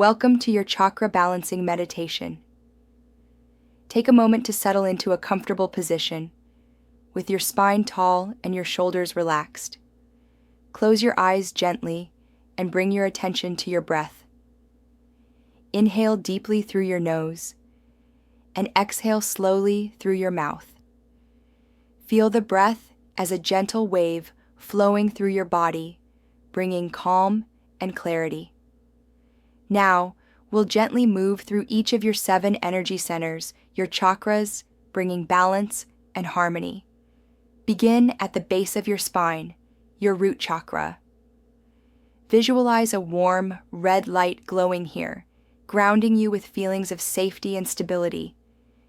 Welcome to your Chakra Balancing Meditation. Take a moment to settle into a comfortable position, with your spine tall and your shoulders relaxed. Close your eyes gently and bring your attention to your breath. Inhale deeply through your nose and exhale slowly through your mouth. Feel the breath as a gentle wave flowing through your body, bringing calm and clarity. Now, we'll gently move through each of your 7 energy centers, your chakras, bringing balance and harmony. Begin at the base of your spine, your root chakra. Visualize a warm, red light glowing here, grounding you with feelings of safety and stability.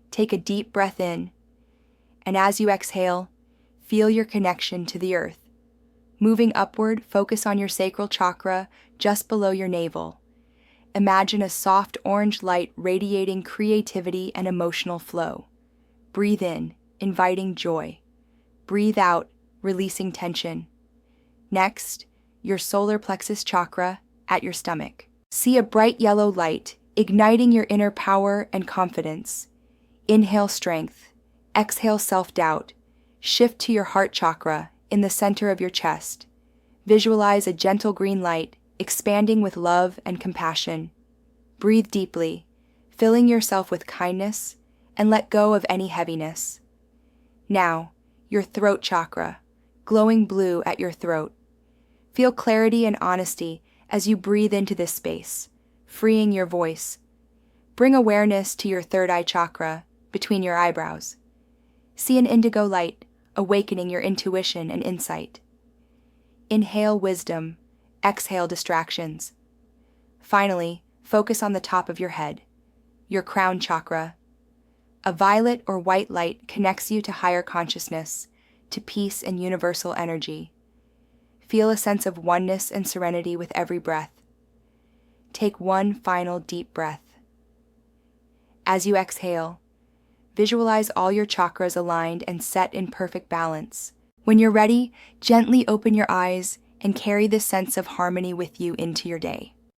Take a deep breath in, and as you exhale, feel your connection to the earth. Moving upward, focus on your sacral chakra just below your navel. Imagine a soft orange light radiating creativity and emotional flow. Breathe in, inviting joy. Breathe out, releasing tension. Next, your solar plexus chakra at your stomach. See a bright yellow light, igniting your inner power and confidence. Inhale strength. Exhale self-doubt. Shift to your heart chakra in the center of your chest. Visualize a gentle green light, expanding with love and compassion. Breathe deeply, filling yourself with kindness, and let go of any heaviness. Now, your throat chakra, glowing blue at your throat. Feel clarity and honesty as you breathe into this space, freeing your voice. Bring awareness to your third eye chakra, between your eyebrows. See an indigo light, awakening your intuition and insight. Inhale wisdom, exhale distractions. Finally, focus on the top of your head, your crown chakra. A violet or white light connects you to higher consciousness, to peace and universal energy. Feel a sense of oneness and serenity with every breath. Take one final deep breath. As you exhale, visualize all your chakras aligned and set in perfect balance. When you're ready, gently open your eyes and carry this sense of harmony with you into your day.